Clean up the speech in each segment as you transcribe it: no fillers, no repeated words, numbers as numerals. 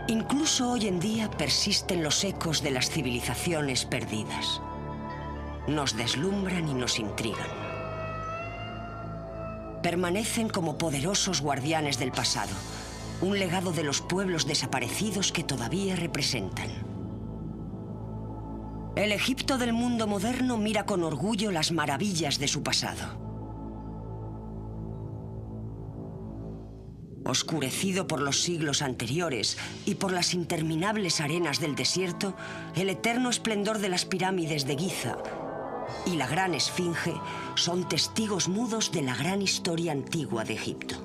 Incluso hoy en día persisten los ecos de las civilizaciones perdidas. Nos deslumbran y nos intrigan. Permanecen como poderosos guardianes del pasado, un legado de los pueblos desaparecidos que todavía representan. El Egipto del mundo moderno mira con orgullo las maravillas de su pasado. Oscurecido por los siglos anteriores y por las interminables arenas del desierto, el eterno esplendor de las pirámides de Giza y la gran esfinge son testigos mudos de la gran historia antigua de Egipto.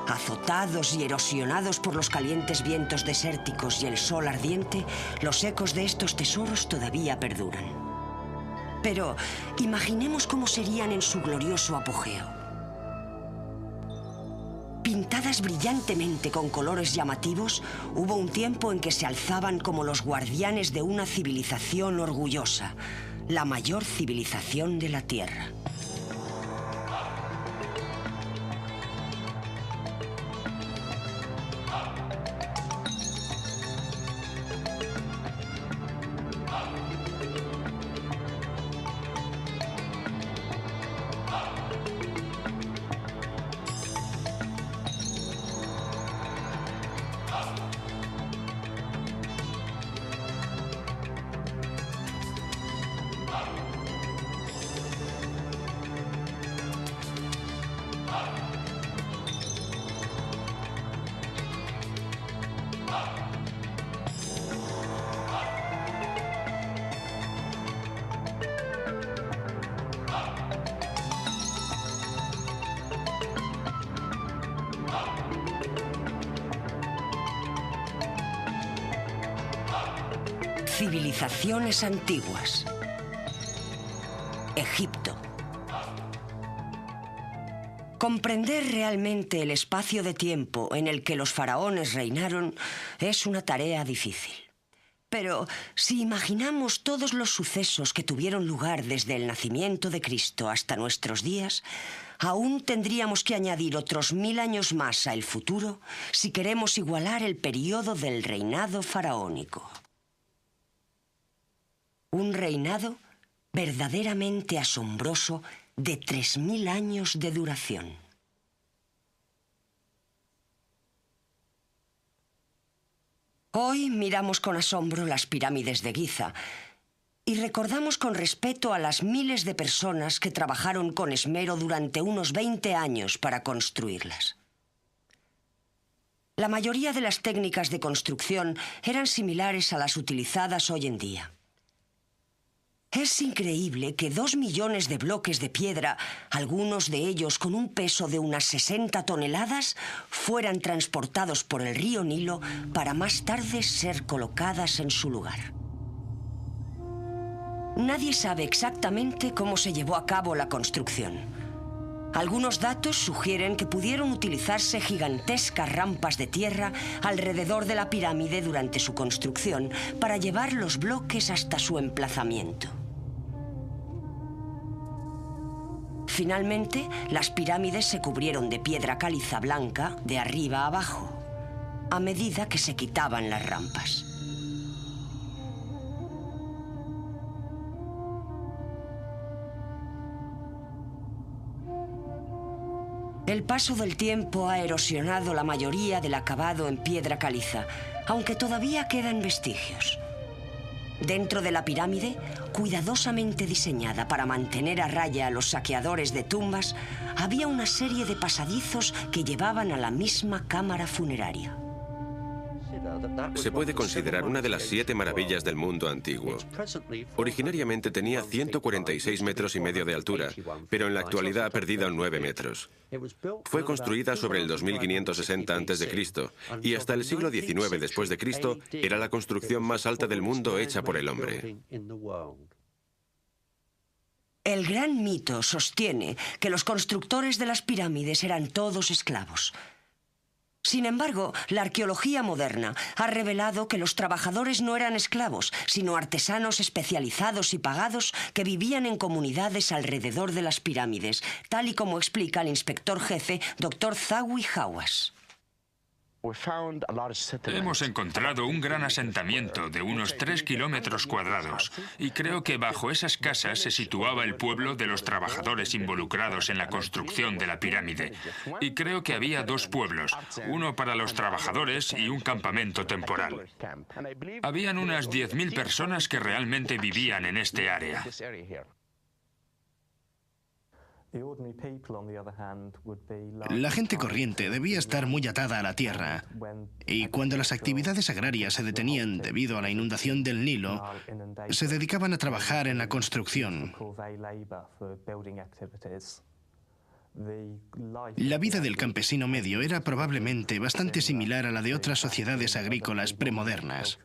Azotados y erosionados por los calientes vientos desérticos y el sol ardiente, los ecos de estos tesoros todavía perduran. Pero imaginemos cómo serían en su glorioso apogeo. Pintadas brillantemente con colores llamativos, hubo un tiempo en que se alzaban como los guardianes de una civilización orgullosa, la mayor civilización de la Tierra. Civilizaciones antiguas. Egipto. Comprender realmente el espacio de tiempo en el que los faraones reinaron es una tarea difícil. Pero si imaginamos todos los sucesos que tuvieron lugar desde el nacimiento de Cristo hasta nuestros días, aún tendríamos que añadir otros 1000 años más al futuro si queremos igualar el periodo del reinado faraónico. Un reinado verdaderamente asombroso de 3000 años de duración. Hoy miramos con asombro las pirámides de Giza y recordamos con respeto a las miles de personas que trabajaron con esmero durante unos 20 años para construirlas. La mayoría de las técnicas de construcción eran similares a las utilizadas hoy en día. Es increíble que 2 millones de bloques de piedra, algunos de ellos con un peso de unas 60 toneladas, fueran transportados por el río Nilo para más tarde ser colocadas en su lugar. Nadie sabe exactamente cómo se llevó a cabo la construcción. Algunos datos sugieren que pudieron utilizarse gigantescas rampas de tierra alrededor de la pirámide durante su construcción para llevar los bloques hasta su emplazamiento. Finalmente, las pirámides se cubrieron de piedra caliza blanca de arriba a abajo, a medida que se quitaban las rampas. El paso del tiempo ha erosionado la mayoría del acabado en piedra caliza, aunque todavía quedan vestigios. Dentro de la pirámide, cuidadosamente diseñada para mantener a raya a los saqueadores de tumbas, había una serie de pasadizos que llevaban a la misma cámara funeraria. Se puede considerar una de las 7 maravillas del mundo antiguo. Originariamente tenía 146 metros y medio de altura, pero en la actualidad ha perdido 9 metros. Fue construida sobre el 2560 a.C. y hasta el siglo XIX después de Cristo era la construcción más alta del mundo hecha por el hombre. El gran mito sostiene que los constructores de las pirámides eran todos esclavos. Sin embargo, la arqueología moderna ha revelado que los trabajadores no eran esclavos, sino artesanos especializados y pagados que vivían en comunidades alrededor de las pirámides, tal y como explica el inspector jefe, Dr. Zawi Hawass. Hemos encontrado un gran asentamiento de unos 3 kilómetros cuadrados y creo que bajo esas casas se situaba el pueblo de los trabajadores involucrados en la construcción de la pirámide. Y creo que había 2 pueblos, uno para los trabajadores y un campamento temporal. Habían unas 10.000 personas que realmente vivían en este área. La gente corriente debía estar muy atada a la tierra, y cuando las actividades agrarias se detenían debido a la inundación del Nilo, se dedicaban a trabajar en la construcción. La vida del campesino medio era probablemente bastante similar a la de otras sociedades agrícolas premodernas.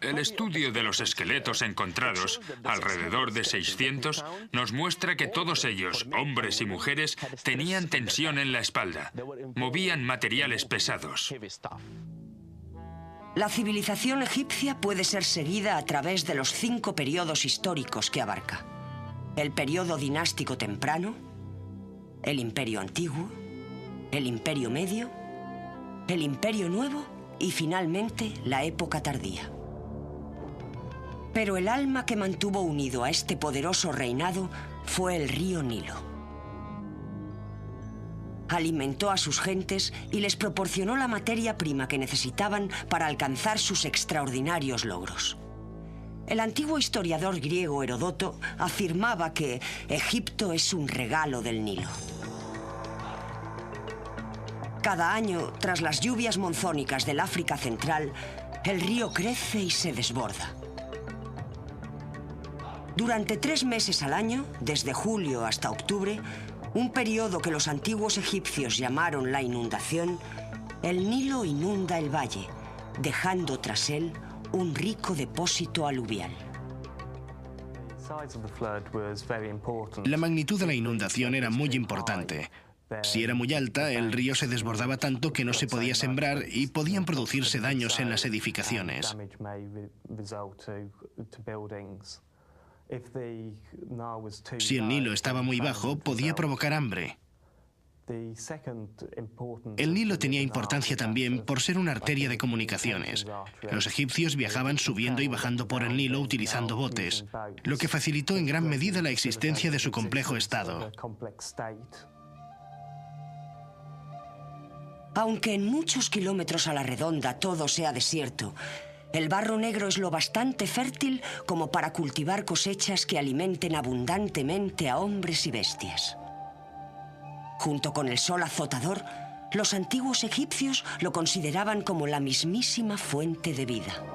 El estudio de los esqueletos encontrados, alrededor de 600, nos muestra que todos ellos, hombres y mujeres, tenían tensión en la espalda, movían materiales pesados. La civilización egipcia puede ser seguida a través de los 5 periodos históricos que abarca: el periodo dinástico temprano, el imperio antiguo, el imperio medio, el imperio nuevo y finalmente la época tardía. Pero el alma que mantuvo unido a este poderoso reinado fue el río Nilo. Alimentó a sus gentes y les proporcionó la materia prima que necesitaban para alcanzar sus extraordinarios logros. El antiguo historiador griego Heródoto afirmaba que Egipto es un regalo del Nilo. Cada año, tras las lluvias monzónicas del África Central, el río crece y se desborda. Durante 3 meses al año, desde julio hasta octubre, un periodo que los antiguos egipcios llamaron la inundación, el Nilo inunda el valle, dejando tras él un rico depósito aluvial. La magnitud de la inundación era muy importante. Si era muy alta, el río se desbordaba tanto que no se podía sembrar y podían producirse daños en las edificaciones. Si el Nilo estaba muy bajo, podía provocar hambre. El Nilo tenía importancia también por ser una arteria de comunicaciones. Los egipcios viajaban subiendo y bajando por el Nilo utilizando botes, lo que facilitó en gran medida la existencia de su complejo estado. Aunque en muchos kilómetros a la redonda todo sea desierto, el barro negro es lo bastante fértil como para cultivar cosechas que alimenten abundantemente a hombres y bestias. Junto con el sol azotador, los antiguos egipcios lo consideraban como la mismísima fuente de vida.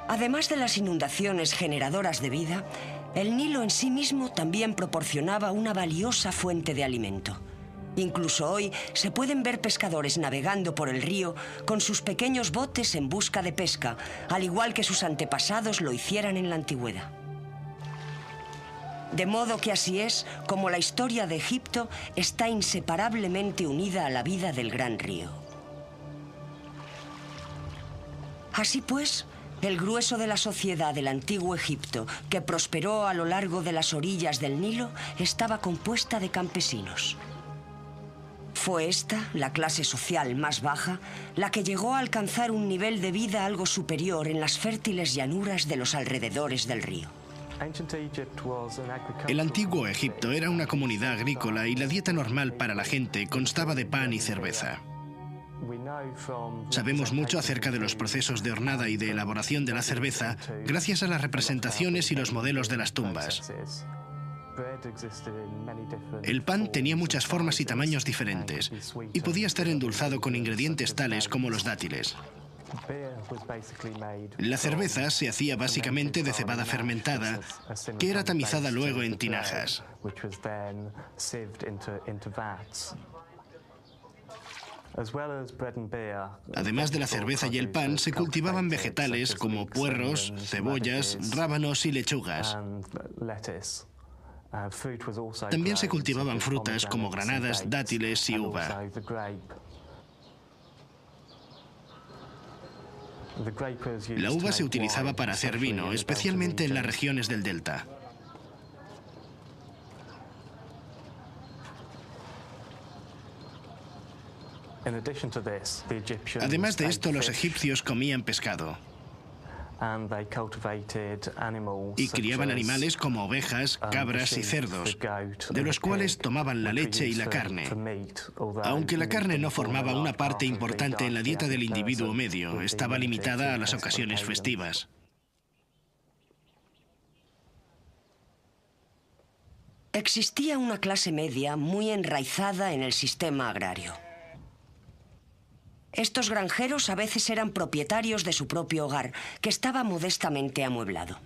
Además de las inundaciones generadoras de vida, el Nilo en sí mismo también proporcionaba una valiosa fuente de alimento. Incluso hoy se pueden ver pescadores navegando por el río con sus pequeños botes en busca de pesca, al igual que sus antepasados lo hicieran en la antigüedad. De modo que así es como la historia de Egipto está inseparablemente unida a la vida del gran río. Así pues, el grueso de la sociedad del antiguo Egipto, que prosperó a lo largo de las orillas del Nilo, estaba compuesta de campesinos. Fue esta, la clase social más baja, la que llegó a alcanzar un nivel de vida algo superior en las fértiles llanuras de los alrededores del río. El antiguo Egipto era una comunidad agrícola y la dieta normal para la gente constaba de pan y cerveza. Sabemos mucho acerca de los procesos de hornada y de elaboración de la cerveza gracias a las representaciones y los modelos de las tumbas. El pan tenía muchas formas y tamaños diferentes y podía estar endulzado con ingredientes tales como los dátiles. La cerveza se hacía básicamente de cebada fermentada, que era tamizada luego en tinajas. Además de la cerveza y el pan, se cultivaban vegetales como puerros, cebollas, rábanos y lechugas. También se cultivaban frutas como granadas, dátiles y uva. La uva se utilizaba para hacer vino, especialmente en las regiones del delta. Además de esto, los egipcios comían pescado y criaban animales como ovejas, cabras y cerdos, de los cuales tomaban la leche y la carne. Aunque la carne no formaba una parte importante en la dieta del individuo medio, estaba limitada a las ocasiones festivas. Existía una clase media muy enraizada en el sistema agrario. Estos granjeros a veces eran propietarios de su propio hogar, que estaba modestamente amueblado.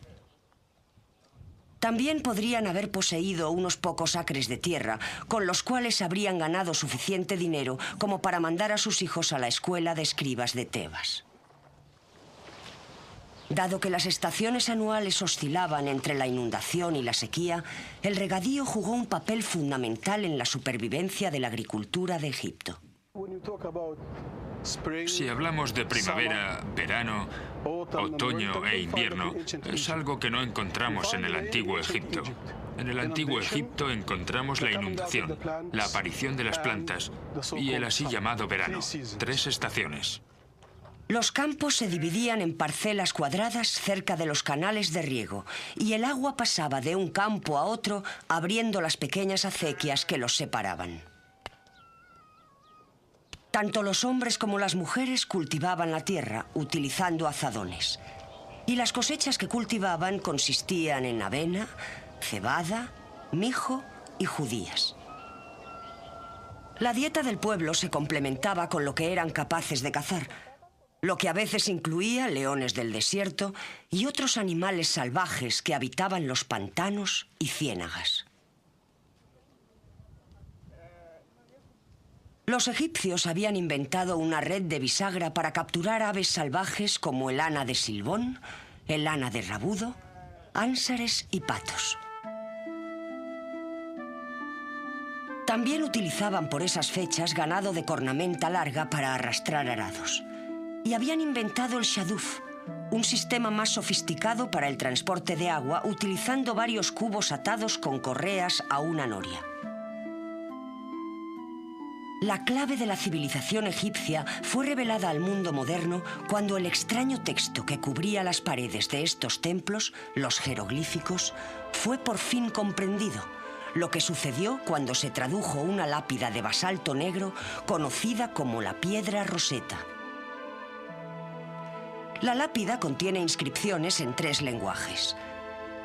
También podrían haber poseído unos pocos acres de tierra, con los cuales habrían ganado suficiente dinero como para mandar a sus hijos a la escuela de escribas de Tebas. Dado que las estaciones anuales oscilaban entre la inundación y la sequía, el regadío jugó un papel fundamental en la supervivencia de la agricultura de Egipto. Si hablamos de primavera, verano, otoño e invierno, es algo que no encontramos en el antiguo Egipto. En el antiguo Egipto encontramos la inundación, la aparición de las plantas y el así llamado verano, 3 estaciones. Los campos se dividían en parcelas cuadradas cerca de los canales de riego y el agua pasaba de un campo a otro abriendo las pequeñas acequias que los separaban. Tanto los hombres como las mujeres cultivaban la tierra utilizando azadones. Y las cosechas que cultivaban consistían en avena, cebada, mijo y judías. La dieta del pueblo se complementaba con lo que eran capaces de cazar, lo que a veces incluía leones del desierto y otros animales salvajes que habitaban los pantanos y ciénagas. Los egipcios habían inventado una red de bisagra para capturar aves salvajes como el ana de Silbón, el ana de Rabudo, ánsares y patos. También utilizaban por esas fechas ganado de cornamenta larga para arrastrar arados. Y habían inventado el shaduf, un sistema más sofisticado para el transporte de agua utilizando varios cubos atados con correas a una noria. La clave de la civilización egipcia fue revelada al mundo moderno cuando el extraño texto que cubría las paredes de estos templos, los jeroglíficos, fue por fin comprendido, lo que sucedió cuando se tradujo una lápida de basalto negro conocida como la piedra Rosetta. La lápida contiene inscripciones en 3 lenguajes: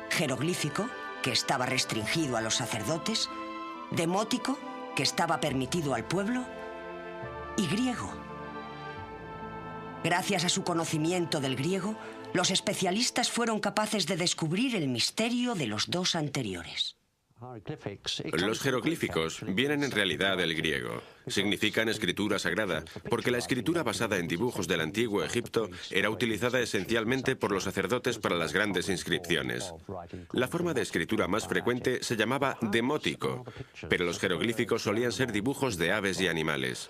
jeroglífico, que estaba restringido a los sacerdotes, demótico, que estaba permitido al pueblo, y griego. Gracias a su conocimiento del griego, Los especialistas fueron capaces de descubrir el misterio de los dos anteriores. Los jeroglíficos vienen en realidad del griego. Significan escritura sagrada, porque la escritura basada en dibujos del antiguo Egipto era utilizada esencialmente por los sacerdotes para las grandes inscripciones. La forma de escritura más frecuente se llamaba demótico, pero los jeroglíficos solían ser dibujos de aves y animales.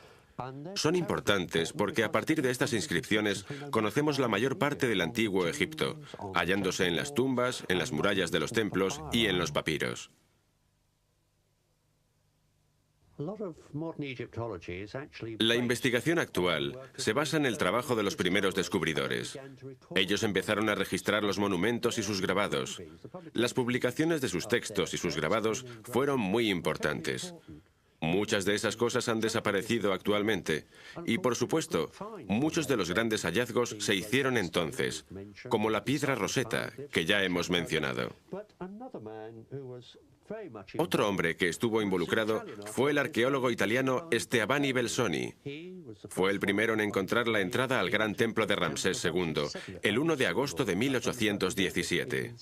Son importantes porque a partir de estas inscripciones conocemos la mayor parte del antiguo Egipto, hallándose en las tumbas, en las murallas de los templos y en los papiros. La investigación actual se basa en el trabajo de los primeros descubridores. Ellos empezaron a registrar los monumentos y sus grabados. Las publicaciones de sus textos y sus grabados fueron muy importantes. Muchas de esas cosas han desaparecido actualmente. Y, por supuesto, muchos de los grandes hallazgos se hicieron entonces, como la piedra Rosetta, que ya hemos mencionado. Otro hombre que estuvo involucrado fue el arqueólogo italiano Steabani Belzoni. Fue el primero en encontrar la entrada al gran templo de Ramsés II, el 1 de agosto de 1817.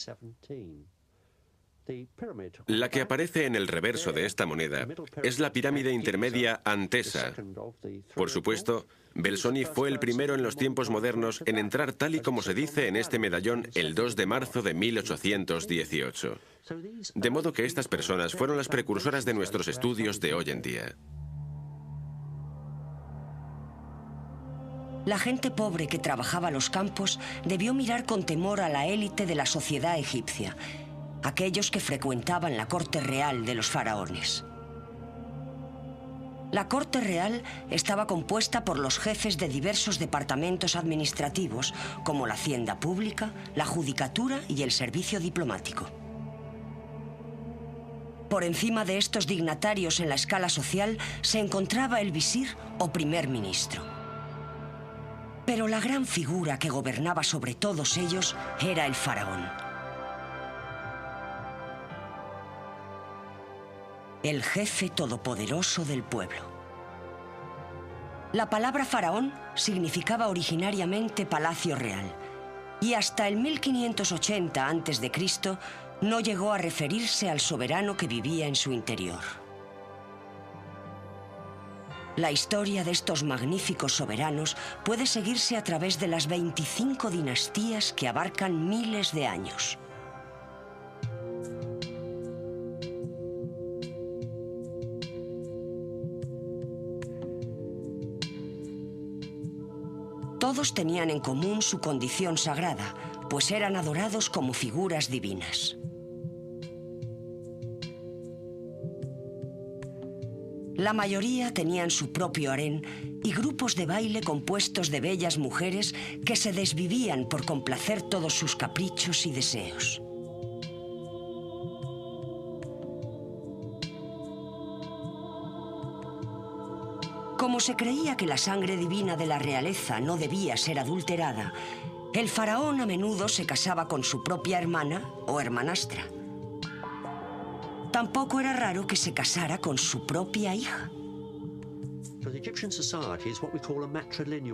La que aparece en el reverso de esta moneda es la pirámide intermedia Antesa. Por supuesto, Belzoni fue el primero en los tiempos modernos en entrar tal y como se dice en este medallón el 2 de marzo de 1818. De modo que estas personas fueron las precursoras de nuestros estudios de hoy en día. La gente pobre que trabajaba los campos debió mirar con temor a la élite de la sociedad egipcia, aquellos que frecuentaban la corte real de los faraones. La corte real estaba compuesta por los jefes de diversos departamentos administrativos, como la hacienda pública, la judicatura y el servicio diplomático. Por encima de estos dignatarios en la escala social se encontraba el visir o primer ministro. Pero la gran figura que gobernaba sobre todos ellos era el faraón. El jefe todopoderoso del pueblo. La palabra faraón significaba originariamente palacio real, y hasta el 1580 a.C. no llegó a referirse al soberano que vivía en su interior. La historia de estos magníficos soberanos puede seguirse a través de las 25 dinastías que abarcan miles de años. Todos tenían en común su condición sagrada, pues eran adorados como figuras divinas. La mayoría tenían su propio harén y grupos de baile compuestos de bellas mujeres que se desvivían por complacer todos sus caprichos y deseos. Como se creía que la sangre divina de la realeza no debía ser adulterada, el faraón a menudo se casaba con su propia hermana o hermanastra. Tampoco era raro que se casara con su propia hija.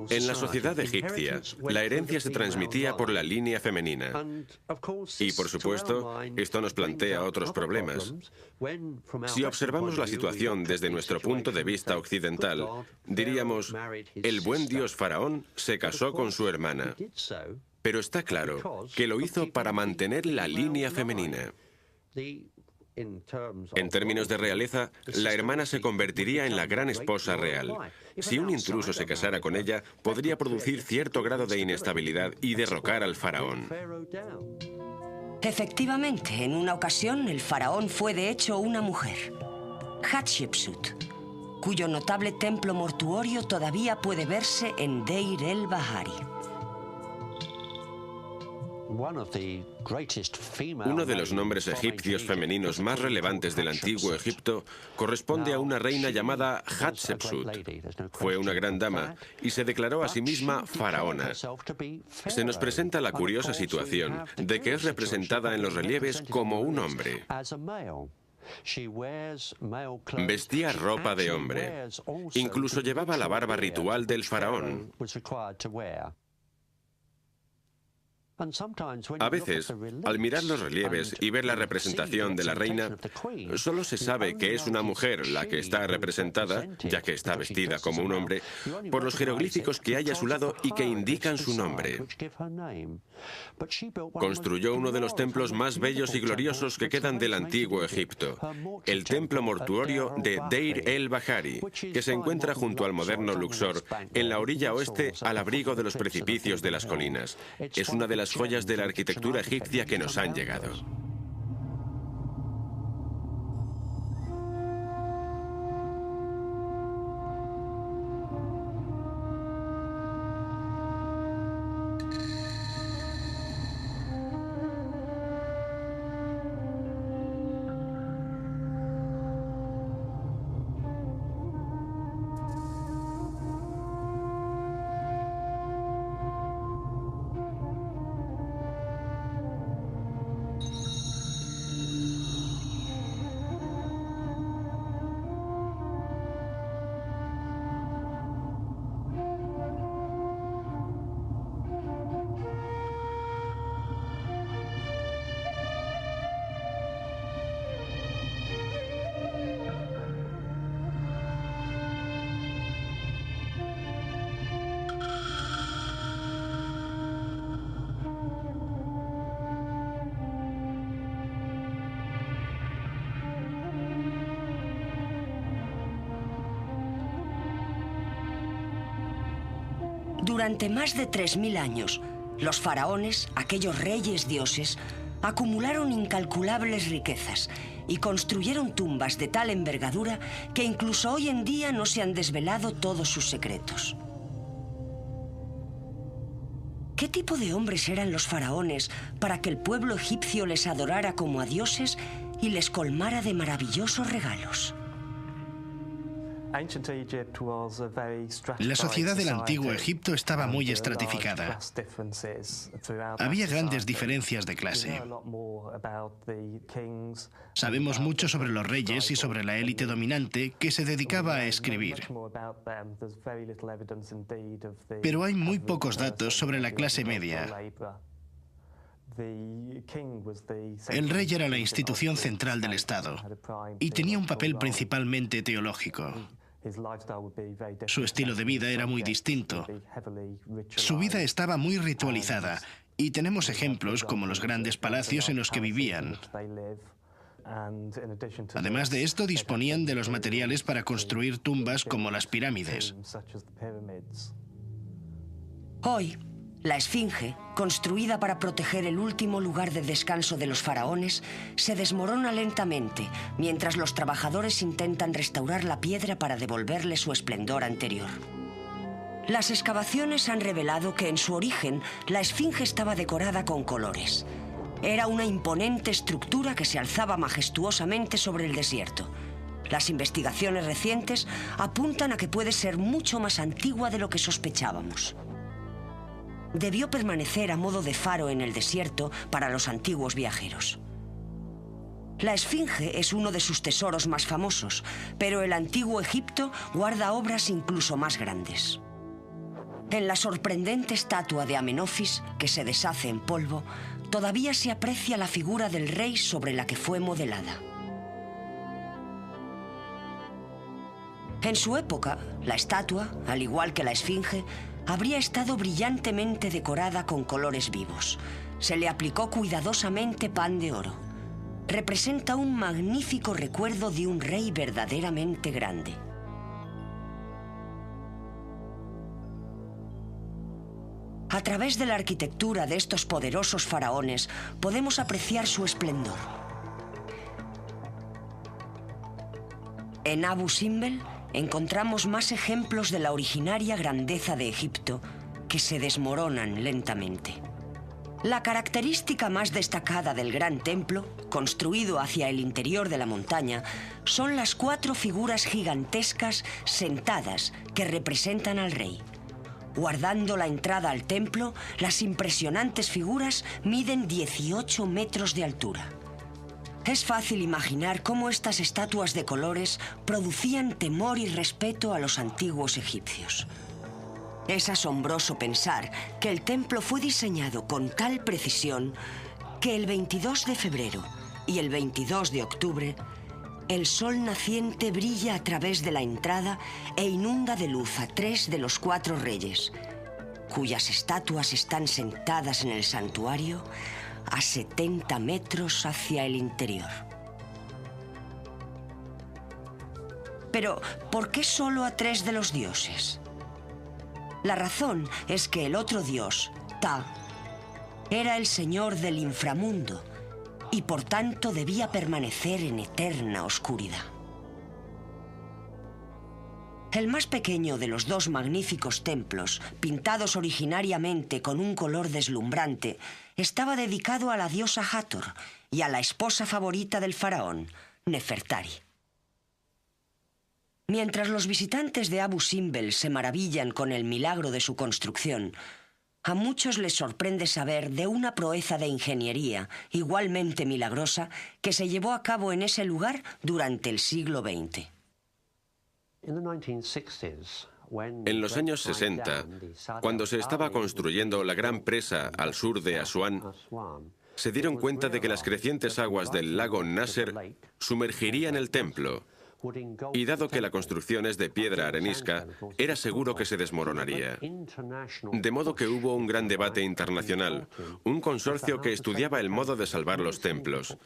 En la sociedad egipcia, la herencia se transmitía por la línea femenina. Y, por supuesto, esto nos plantea otros problemas. Si observamos la situación desde nuestro punto de vista occidental, diríamos, el buen dios faraón se casó con su hermana. Pero está claro que lo hizo para mantener la línea femenina. En términos de realeza, la hermana se convertiría en la gran esposa real. Si un intruso se casara con ella, podría producir cierto grado de inestabilidad y derrocar al faraón. Efectivamente, en una ocasión el faraón fue de hecho una mujer, Hatshepsut, cuyo notable templo mortuorio todavía puede verse en Deir el-Bahari. Uno de los nombres egipcios femeninos más relevantes del antiguo Egipto corresponde a una reina llamada Hatshepsut. Fue una gran dama y se declaró a sí misma faraona. Se nos presenta la curiosa situación de que es representada en los relieves como un hombre. Vestía ropa de hombre. Incluso llevaba la barba ritual del faraón. A veces, al mirar los relieves y ver la representación de la reina, solo se sabe que es una mujer la que está representada, ya que está vestida como un hombre, por los jeroglíficos que hay a su lado y que indican su nombre. Construyó uno de los templos más bellos y gloriosos que quedan del antiguo Egipto, el templo mortuorio de Deir el-Bahari, que se encuentra junto al moderno Luxor, en la orilla oeste al abrigo de los precipicios de las colinas. Es una de las joyas de la arquitectura egipcia que nos han llegado. Durante más de 3000 años, los faraones, aquellos reyes dioses, acumularon incalculables riquezas y construyeron tumbas de tal envergadura que incluso hoy en día no se han desvelado todos sus secretos. ¿Qué tipo de hombres eran los faraones para que el pueblo egipcio les adorara como a dioses y les colmara de maravillosos regalos? La sociedad del antiguo Egipto estaba muy estratificada. Había grandes diferencias de clase. Sabemos mucho sobre los reyes y sobre la élite dominante que se dedicaba a escribir. Pero hay muy pocos datos sobre la clase media. El rey era la institución central del Estado y tenía un papel principalmente teológico. Su estilo de vida era muy distinto. Su vida estaba muy ritualizada y tenemos ejemplos como los grandes palacios en los que vivían. Además de esto, disponían de los materiales para construir tumbas como las pirámides. Hoy, la Esfinge, construida para proteger el último lugar de descanso de los faraones, se desmorona lentamente mientras los trabajadores intentan restaurar la piedra para devolverle su esplendor anterior. Las excavaciones han revelado que en su origen la Esfinge estaba decorada con colores. Era una imponente estructura que se alzaba majestuosamente sobre el desierto. Las investigaciones recientes apuntan a que puede ser mucho más antigua de lo que sospechábamos. Debió permanecer a modo de faro en el desierto para los antiguos viajeros. La Esfinge es uno de sus tesoros más famosos, pero el antiguo Egipto guarda obras incluso más grandes. En la sorprendente estatua de Amenofis, que se deshace en polvo, todavía se aprecia la figura del rey sobre la que fue modelada. En su época, la estatua, al igual que la Esfinge, habría estado brillantemente decorada con colores vivos. Se le aplicó cuidadosamente pan de oro. Representa un magnífico recuerdo de un rey verdaderamente grande. A través de la arquitectura de estos poderosos faraones podemos apreciar su esplendor. En Abu Simbel encontramos más ejemplos de la originaria grandeza de Egipto que se desmoronan lentamente. La característica más destacada del gran templo, construido hacia el interior de la montaña, son las 4 figuras gigantescas sentadas que representan al rey. Guardando la entrada al templo, las impresionantes figuras miden 18 metros de altura. Es fácil imaginar cómo estas estatuas de colores producían temor y respeto a los antiguos egipcios. Es asombroso pensar que el templo fue diseñado con tal precisión que el 22 de febrero y el 22 de octubre el sol naciente brilla a través de la entrada e inunda de luz a 3 de los 4 reyes, cuyas estatuas están sentadas en el santuario a 70 metros hacia el interior. Pero, ¿por qué solo a 3 de los dioses? La razón es que el otro dios, Ta, era el señor del inframundo y por tanto debía permanecer en eterna oscuridad. El más pequeño de los 2 magníficos templos, pintados originariamente con un color deslumbrante, estaba dedicado a la diosa Hathor y a la esposa favorita del faraón, Nefertari. Mientras los visitantes de Abu Simbel se maravillan con el milagro de su construcción, a muchos les sorprende saber de una proeza de ingeniería igualmente milagrosa que se llevó a cabo en ese lugar durante el siglo XX. En los años 60, cuando se estaba construyendo la gran presa al sur de Asuán, se dieron cuenta de que las crecientes aguas del lago Nasser sumergirían el templo, y dado que la construcción es de piedra arenisca, era seguro que se desmoronaría. De modo que hubo un gran debate internacional, un consorcio que estudiaba el modo de salvar los templos.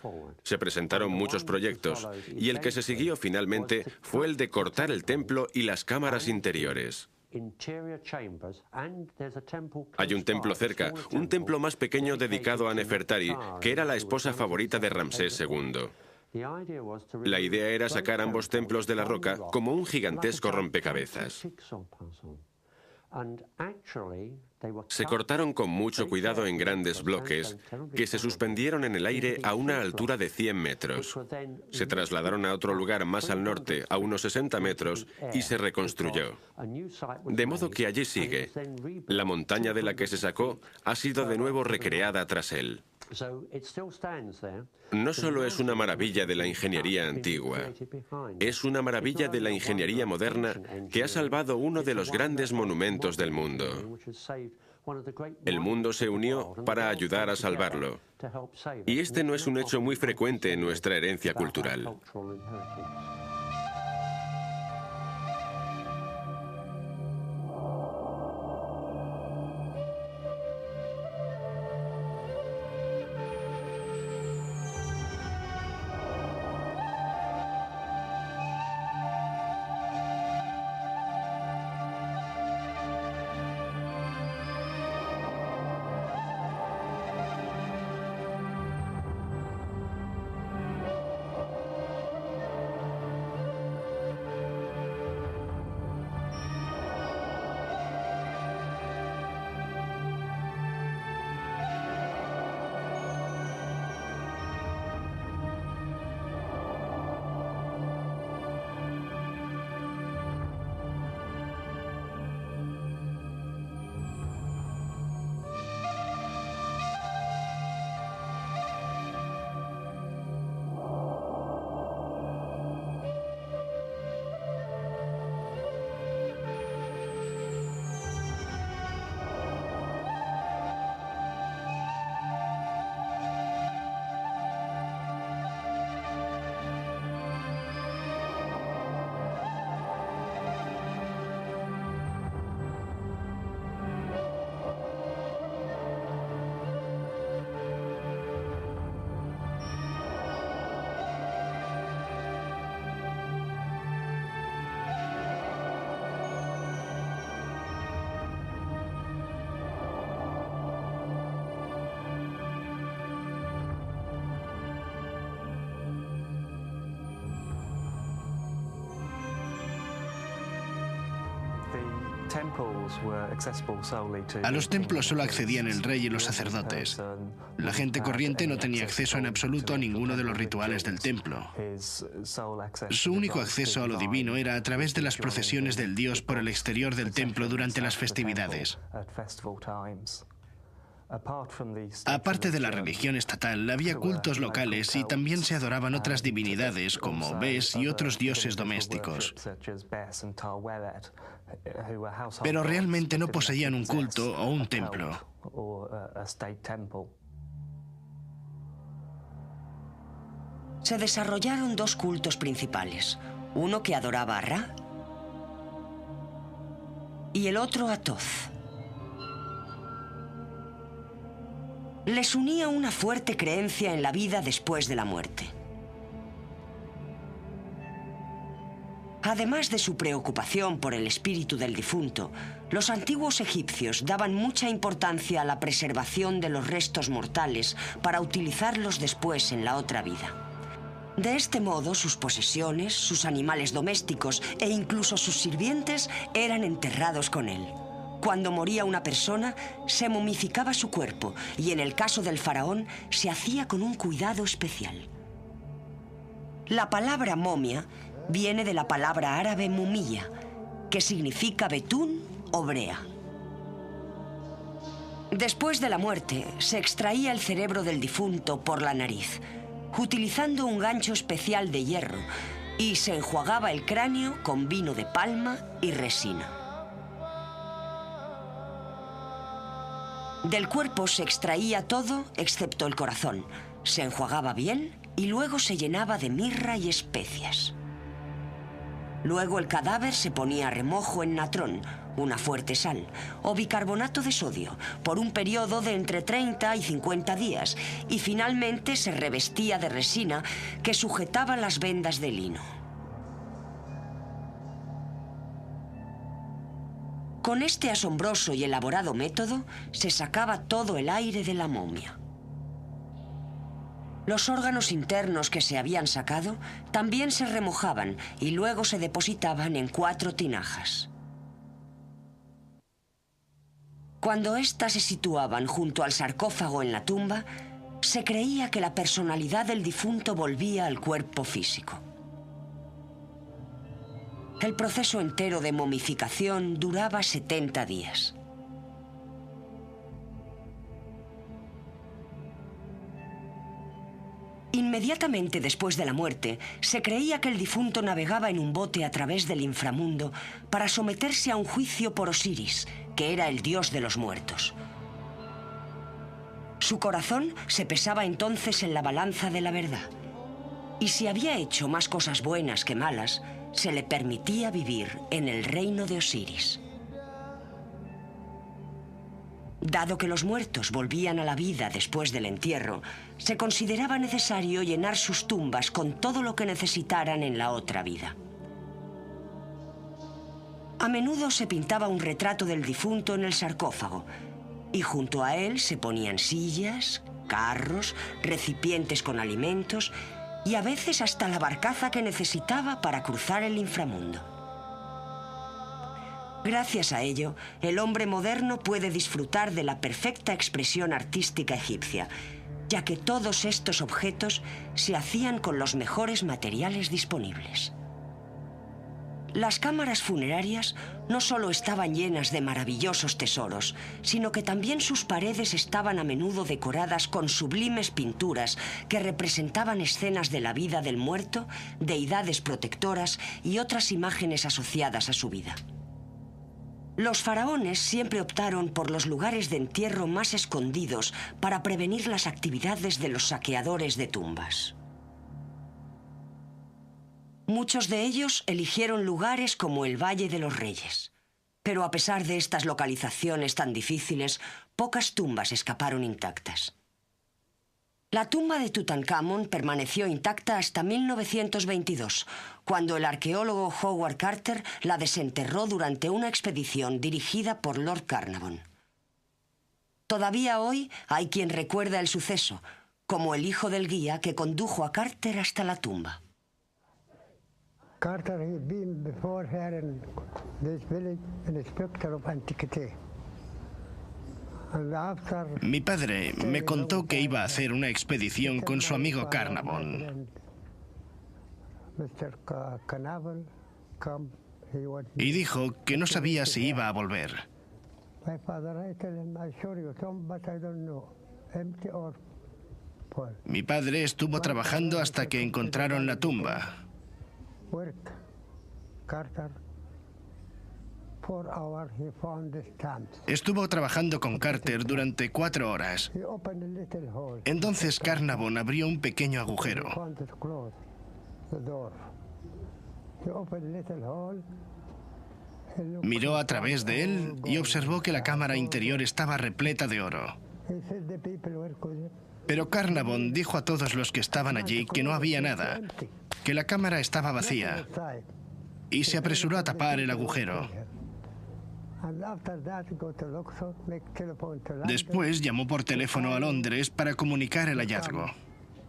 Se presentaron muchos proyectos, y el que se siguió finalmente fue el de cortar el templo y las cámaras interiores. Hay un templo cerca, un templo más pequeño dedicado a Nefertari, que era la esposa favorita de Ramsés II. La idea era sacar ambos templos de la roca como un gigantesco rompecabezas. Se cortaron con mucho cuidado en grandes bloques que se suspendieron en el aire a una altura de 100 metros. Se trasladaron a otro lugar más al norte, a unos 60 metros, y se reconstruyó. De modo que allí sigue. La montaña de la que se sacó ha sido de nuevo recreada tras él. No solo es una maravilla de la ingeniería antigua, es una maravilla de la ingeniería moderna que ha salvado uno de los grandes monumentos del mundo. El mundo se unió para ayudar a salvarlo. Y este no es un hecho muy frecuente en nuestra herencia cultural. A los templos solo accedían el rey y los sacerdotes. La gente corriente no tenía acceso en absoluto a ninguno de los rituales del templo. Su único acceso a lo divino era a través de las procesiones del dios por el exterior del templo durante las festividades. Aparte de la religión estatal, había cultos locales y también se adoraban otras divinidades como Bes y otros dioses domésticos. Pero realmente no poseían un culto o un templo. Se desarrollaron dos cultos principales, uno que adoraba a Ra y el otro a Thoth. Les unía una fuerte creencia en la vida después de la muerte. Además de su preocupación por el espíritu del difunto, los antiguos egipcios daban mucha importancia a la preservación de los restos mortales para utilizarlos después en la otra vida. De este modo, sus posesiones, sus animales domésticos e incluso sus sirvientes eran enterrados con él. Cuando moría una persona, se momificaba su cuerpo y en el caso del faraón se hacía con un cuidado especial. La palabra momia viene de la palabra árabe mumilla, que significa betún o brea. Después de la muerte, se extraía el cerebro del difunto por la nariz, utilizando un gancho especial de hierro, y se enjuagaba el cráneo con vino de palma y resina. Del cuerpo se extraía todo excepto el corazón. Se enjuagaba bien y luego se llenaba de mirra y especias. Luego el cadáver se ponía a remojo en natrón, una fuerte sal, o bicarbonato de sodio, por un periodo de entre 30 y 50 días, y finalmente se revestía de resina que sujetaba las vendas de lino. Con este asombroso y elaborado método, se sacaba todo el aire de la momia. Los órganos internos que se habían sacado también se remojaban y luego se depositaban en 4 tinajas. Cuando éstas se situaban junto al sarcófago en la tumba, se creía que la personalidad del difunto volvía al cuerpo físico. El proceso entero de momificación duraba 70 días. Inmediatamente después de la muerte, se creía que el difunto navegaba en un bote a través del inframundo para someterse a un juicio por Osiris, que era el dios de los muertos. Su corazón se pesaba entonces en la balanza de la verdad, y si había hecho más cosas buenas que malas, se le permitía vivir en el reino de Osiris. Dado que los muertos volvían a la vida después del entierro, se consideraba necesario llenar sus tumbas con todo lo que necesitaran en la otra vida. A menudo se pintaba un retrato del difunto en el sarcófago, y junto a él se ponían sillas, carros, recipientes con alimentos y a veces hasta la barcaza que necesitaba para cruzar el inframundo. Gracias a ello, el hombre moderno puede disfrutar de la perfecta expresión artística egipcia, ya que todos estos objetos se hacían con los mejores materiales disponibles. Las cámaras funerarias no solo estaban llenas de maravillosos tesoros, sino que también sus paredes estaban a menudo decoradas con sublimes pinturas que representaban escenas de la vida del muerto, deidades protectoras y otras imágenes asociadas a su vida. Los faraones siempre optaron por los lugares de entierro más escondidos para prevenir las actividades de los saqueadores de tumbas. Muchos de ellos eligieron lugares como el Valle de los Reyes. Pero a pesar de estas localizaciones tan difíciles, pocas tumbas escaparon intactas. La tumba de Tutankamón permaneció intacta hasta 1922, cuando el arqueólogo Howard Carter la desenterró durante una expedición dirigida por Lord Carnarvon. Todavía hoy hay quien recuerda el suceso, como el hijo del guía que condujo a Carter hasta la tumba. Carter had been before here in this village an inspector of antiquity. Mi padre me contó que iba a hacer una expedición con su amigo Carnarvon. Y dijo que no sabía si iba a volver. My father, I tell him, I show you some, but I don't know, empty or full. Mi padre estuvo trabajando hasta que encontraron la tumba. Work, Carter, 4 hours, he found the stamps. Estuvo trabajando con Carter durante 4 horas. He opened a little hole. Entonces Carnavon abrió un pequeño agujero. Found it closed, the door. He opened a little hole. He looked. Miró a través de él y observó que la cámara interior estaba repleta de oro. He said the people were good. Pero Carnavon dijo a todos los que estaban allí que no había nada, que la cámara estaba vacía, Outside. y se apresuró a tapar el agujero. And after that, go to Luxor, make telephone to London. Después llamó por teléfono a Londres para comunicar el hallazgo.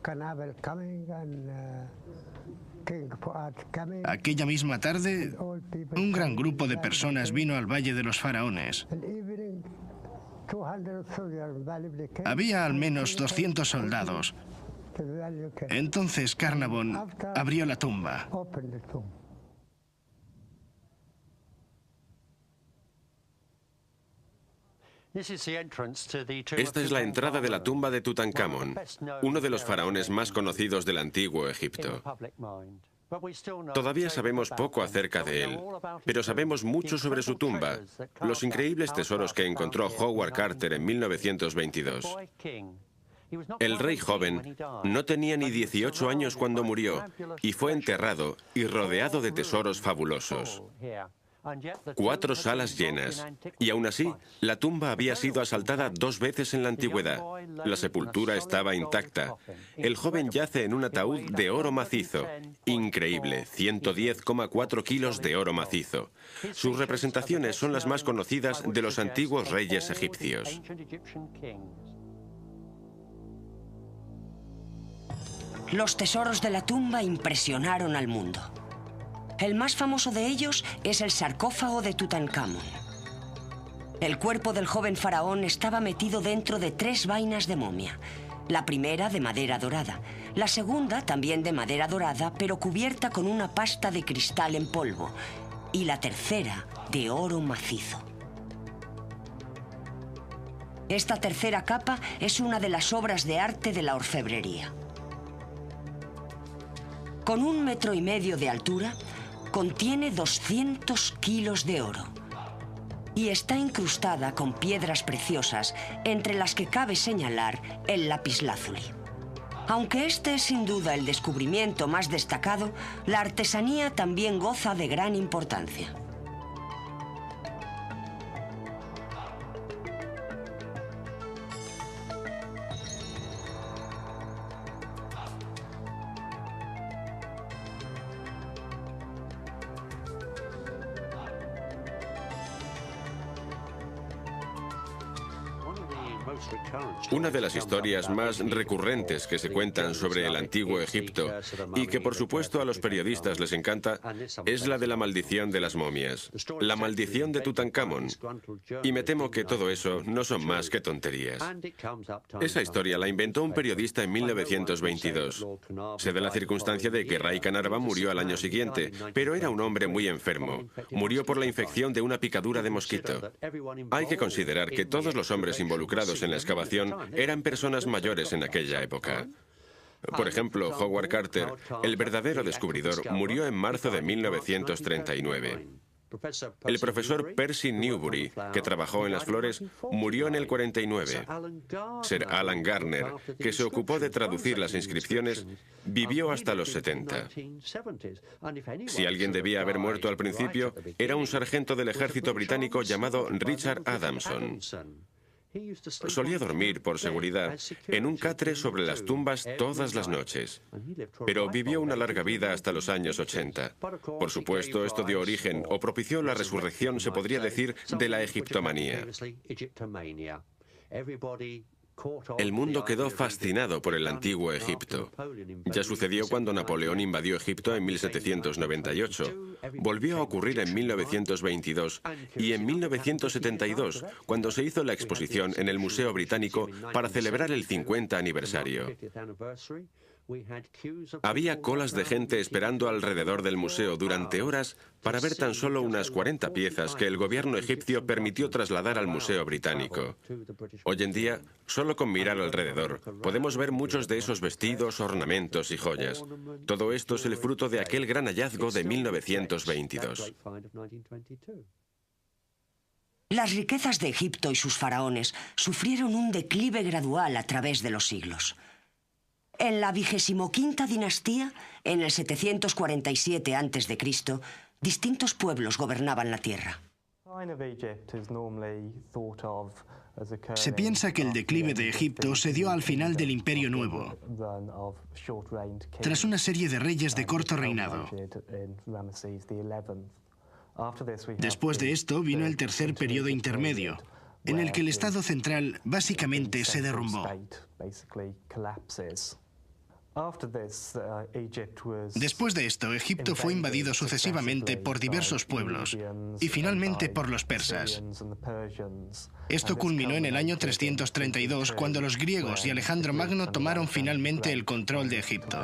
Canabel coming and King Fuad coming. Aquella misma tarde, All people un gran grupo de personas vino al Valle de los Faraones. and evening 200 soldiers valuably came Había al menos 200 soldados. to the Valley Cave. Entonces Carnavon abrió la tumba. Opened the tomb. Esta es la entrada de la tumba de Tutankamón, uno de los faraones más conocidos del antiguo Egipto. Todavía sabemos poco acerca de él, pero sabemos mucho sobre su tumba, los increíbles tesoros que encontró Howard Carter en 1922. El rey joven no tenía ni 18 años cuando murió y fue enterrado y rodeado de tesoros fabulosos. 4 salas llenas, y aún así, la tumba había sido asaltada 2 veces en la antigüedad. La sepultura estaba intacta. El joven yace en un ataúd de oro macizo. Increíble, 110,4 kilos de oro macizo. Sus representaciones son las más conocidas de los antiguos reyes egipcios. Los tesoros de la tumba impresionaron al mundo. El más famoso de ellos es el sarcófago de Tutankamón. El cuerpo del joven faraón estaba metido dentro de 3 vainas de momia. La primera de madera dorada, la segunda también de madera dorada, pero cubierta con una pasta de cristal en polvo, y la tercera de oro macizo. Esta tercera capa es una de las obras de arte de la orfebrería. Con 1,5 metros de altura, contiene 200 kilos de oro y está incrustada con piedras preciosas, entre las que cabe señalar el lapislázuli. Aunque este es sin duda el descubrimiento más destacado, la artesanía también goza de gran importancia. Una de las historias más recurrentes que se cuentan sobre el antiguo Egipto y que por supuesto a los periodistas les encanta es la de la maldición de las momias, la maldición de Tutankamón. Y me temo que todo eso no son más que tonterías. Esa historia la inventó un periodista en 1922. Se da la circunstancia de que Ray Canarva murió al año siguiente, pero era un hombre muy enfermo. Murió por la infección de una picadura de mosquito. Hay que considerar que todos los hombres involucrados en la excavación eran personas mayores en aquella época. Por ejemplo, Howard Carter, el verdadero descubridor, murió en marzo de 1939. El profesor Percy Newbury, que trabajó en las flores, murió en el 49. Sir Alan Garner, que se ocupó de traducir las inscripciones, vivió hasta los 70. Si alguien debía haber muerto al principio, era un sargento del ejército británico llamado Richard Adamson. Solía dormir, por seguridad, en un catre sobre las tumbas todas las noches, pero vivió una larga vida hasta los años 80. Por supuesto, esto dio origen, o propició la resurrección, se podría decir, de la egiptomanía. El mundo quedó fascinado por el antiguo Egipto. Ya sucedió cuando Napoleón invadió Egipto en 1798. Volvió a ocurrir en 1922 y en 1972, cuando se hizo la exposición en el Museo Británico para celebrar el 50 aniversario. Había colas de gente esperando alrededor del museo durante horas para ver tan solo unas 40 piezas que el gobierno egipcio permitió trasladar al Museo Británico. Hoy en día, solo con mirar alrededor, podemos ver muchos de esos vestidos, ornamentos y joyas. Todo esto es el fruto de aquel gran hallazgo de 1922. Las riquezas de Egipto y sus faraones sufrieron un declive gradual a través de los siglos. En la 25ª dinastía, en el 747 a.C., distintos pueblos gobernaban la tierra. Se piensa que el declive de Egipto se dio al final del Imperio Nuevo, tras una serie de reyes de corto reinado. Después de esto vino el tercer periodo intermedio, en el que el Estado central básicamente se derrumbó. Después de esto, Egipto fue invadido sucesivamente por diversos pueblos y finalmente por los persas. Esto culminó en el año 332, cuando los griegos y Alejandro Magno tomaron finalmente el control de Egipto.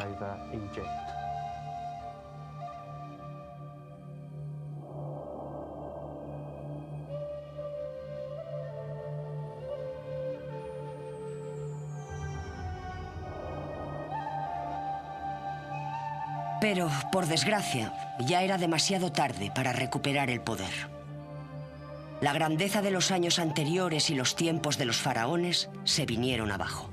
Pero, por desgracia, ya era demasiado tarde para recuperar el poder. La grandeza de los años anteriores y los tiempos de los faraones se vinieron abajo.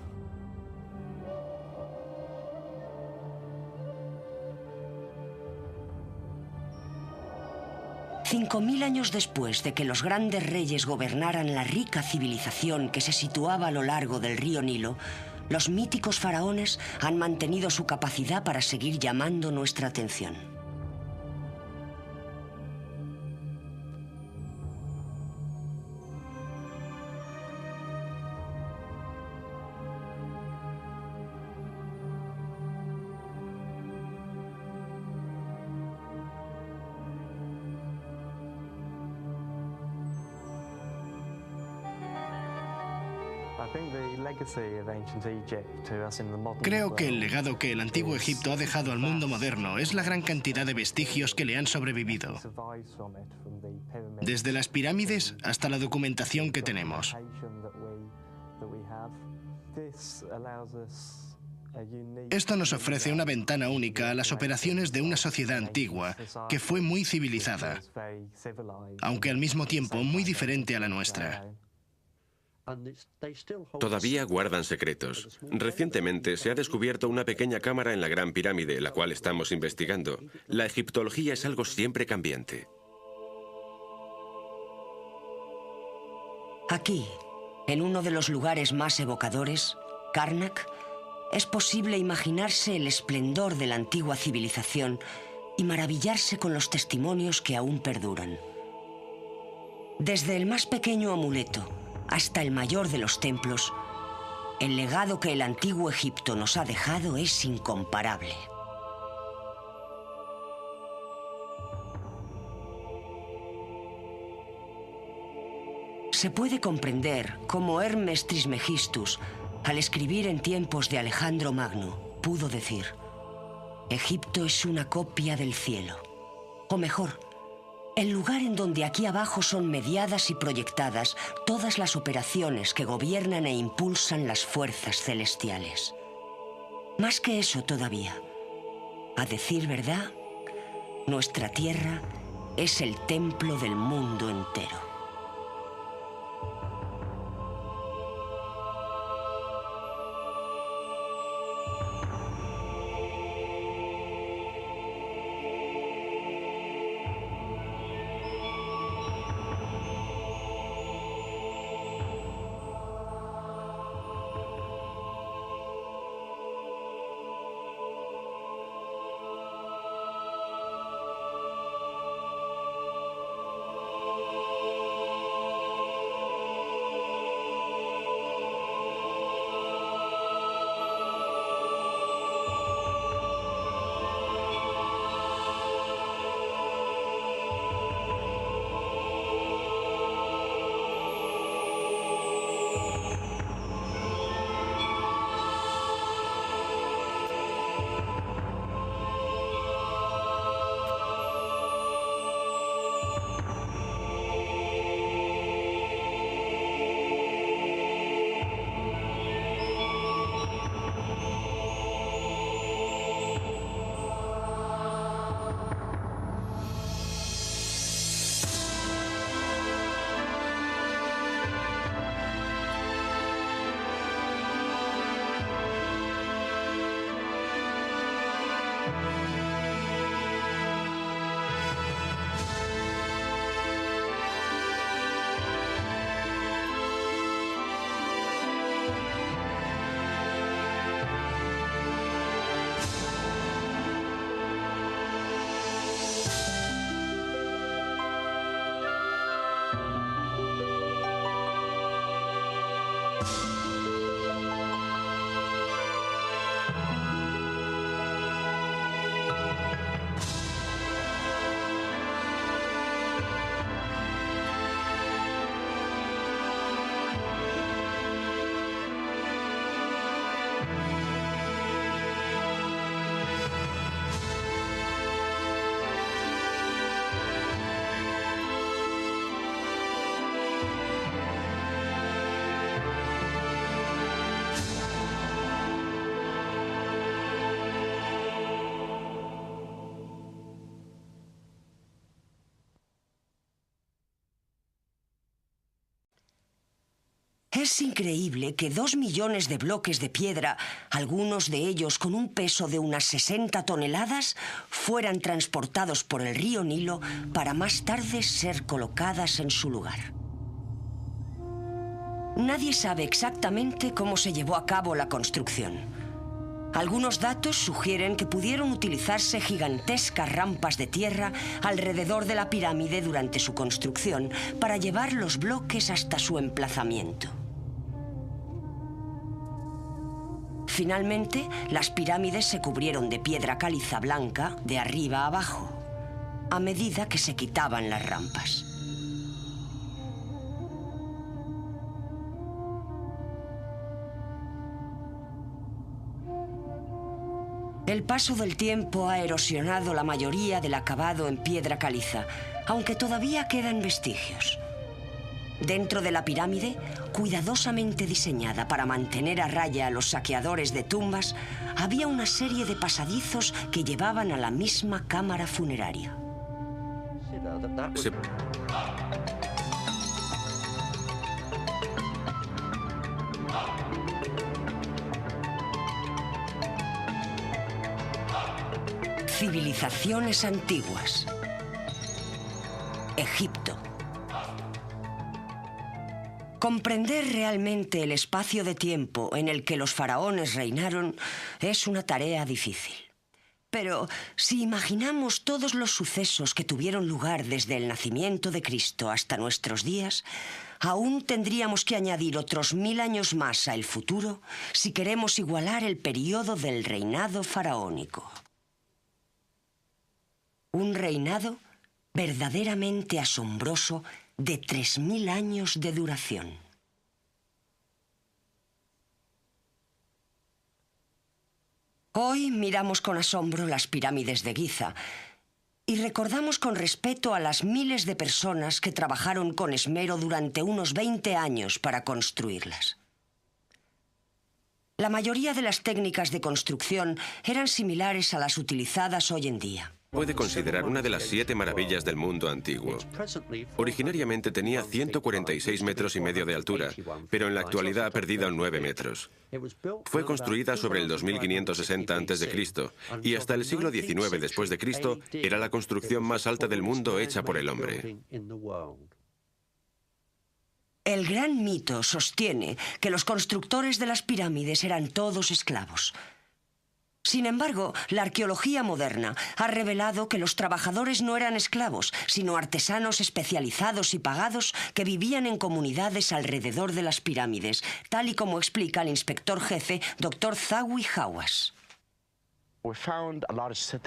$5000 años después de que los grandes reyes gobernaran la rica civilización que se situaba a lo largo del río Nilo, los míticos faraones han mantenido su capacidad para seguir llamando nuestra atención. Creo que el legado que el antiguo Egipto ha dejado al mundo moderno es la gran cantidad de vestigios que le han sobrevivido, desde las pirámides hasta la documentación que tenemos. Esto nos ofrece una ventana única a las operaciones de una sociedad antigua que fue muy civilizada, aunque al mismo tiempo muy diferente a la nuestra. Todavía guardan secretos. Recientemente se ha descubierto una pequeña cámara en la Gran Pirámide, la cual estamos investigando. La egiptología es algo siempre cambiante. Aquí, en uno de los lugares más evocadores, Karnak, es posible imaginarse el esplendor de la antigua civilización y maravillarse con los testimonios que aún perduran. Desde el más pequeño amuleto hasta el mayor de los templos, el legado que el antiguo Egipto nos ha dejado es incomparable. Se puede comprender cómo Hermes Trismegistus, al escribir en tiempos de Alejandro Magno, pudo decir: Egipto es una copia del cielo. O mejor, el lugar en donde aquí abajo son mediadas y proyectadas todas las operaciones que gobiernan e impulsan las fuerzas celestiales. Más que eso todavía, a decir verdad, nuestra tierra es el templo del mundo entero. Es increíble que 2 millones de bloques de piedra, algunos de ellos con un peso de unas 60 toneladas, fueran transportados por el río Nilo para más tarde ser colocadas en su lugar. Nadie sabe exactamente cómo se llevó a cabo la construcción. Algunos datos sugieren que pudieron utilizarse gigantescas rampas de tierra alrededor de la pirámide durante su construcción para llevar los bloques hasta su emplazamiento. Finalmente, las pirámides se cubrieron de piedra caliza blanca de arriba a abajo, a medida que se quitaban las rampas. El paso del tiempo ha erosionado la mayoría del acabado en piedra caliza, aunque todavía quedan vestigios. Dentro de la pirámide, cuidadosamente diseñada para mantener a raya a los saqueadores de tumbas, había una serie de pasadizos que llevaban a la misma cámara funeraria. Civilizaciones antiguas. Egipto. Comprender realmente el espacio de tiempo en el que los faraones reinaron es una tarea difícil. Pero si imaginamos todos los sucesos que tuvieron lugar desde el nacimiento de Cristo hasta nuestros días, aún tendríamos que añadir otros 1000 años más al futuro si queremos igualar el periodo del reinado faraónico. Un reinado verdaderamente asombroso de 3000 años de duración. Hoy miramos con asombro las pirámides de Giza y recordamos con respeto a las miles de personas que trabajaron con esmero durante unos 20 años para construirlas. La mayoría de las técnicas de construcción eran similares a las utilizadas hoy en día. Puede considerar una de las 7 maravillas del mundo antiguo. Originariamente tenía 146 metros y medio de altura, pero en la actualidad ha perdido 9 metros. Fue construida sobre el 2560 a.C. y hasta el siglo XIX después de Cristo era la construcción más alta del mundo hecha por el hombre. El gran mito sostiene que los constructores de las pirámides eran todos esclavos. Sin embargo, la arqueología moderna ha revelado que los trabajadores no eran esclavos, sino artesanos especializados y pagados que vivían en comunidades alrededor de las pirámides, tal y como explica el inspector jefe, Dr. Zawi Hawass.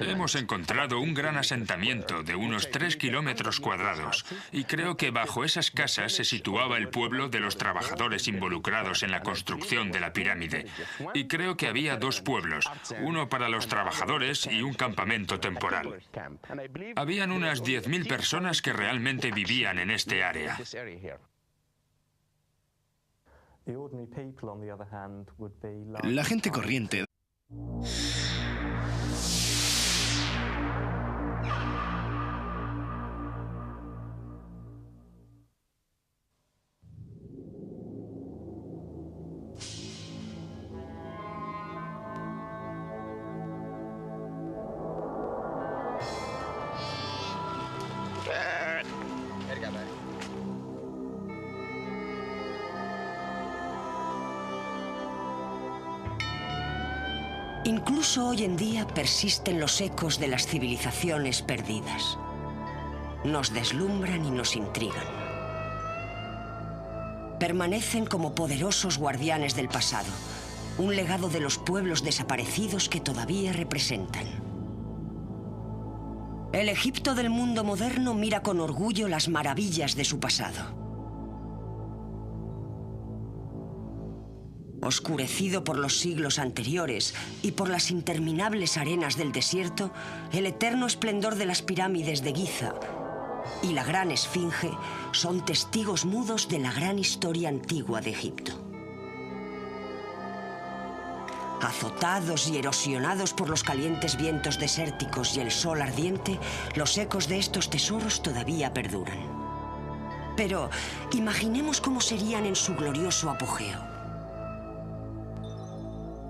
Hemos encontrado un gran asentamiento de unos 3 kilómetros cuadrados y creo que bajo esas casas se situaba el pueblo de los trabajadores involucrados en la construcción de la pirámide. Y creo que había 2 pueblos, uno para los trabajadores y un campamento temporal. Habían unas 10.000 personas que realmente vivían en este área. La gente corriente Incluso hoy en día persisten los ecos de las civilizaciones perdidas. Nos deslumbran y nos intrigan. Permanecen como poderosos guardianes del pasado, un legado de los pueblos desaparecidos que todavía representan. El Egipto del mundo moderno mira con orgullo las maravillas de su pasado. Oscurecido por los siglos anteriores y por las interminables arenas del desierto, el eterno esplendor de las pirámides de Giza y la gran esfinge son testigos mudos de la gran historia antigua de Egipto. Azotados y erosionados por los calientes vientos desérticos y el sol ardiente, los ecos de estos tesoros todavía perduran. Pero imaginemos cómo serían en su glorioso apogeo.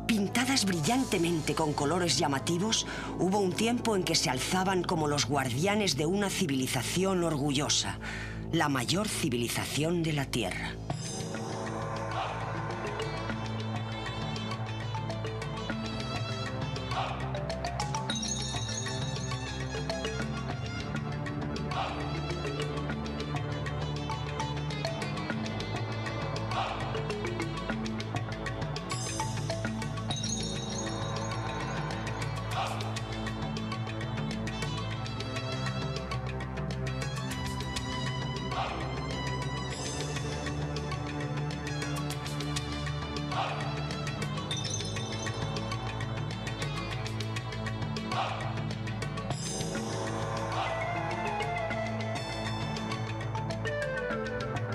Pintadas brillantemente con colores llamativos, hubo un tiempo en que se alzaban como los guardianes de una civilización orgullosa, la mayor civilización de la Tierra.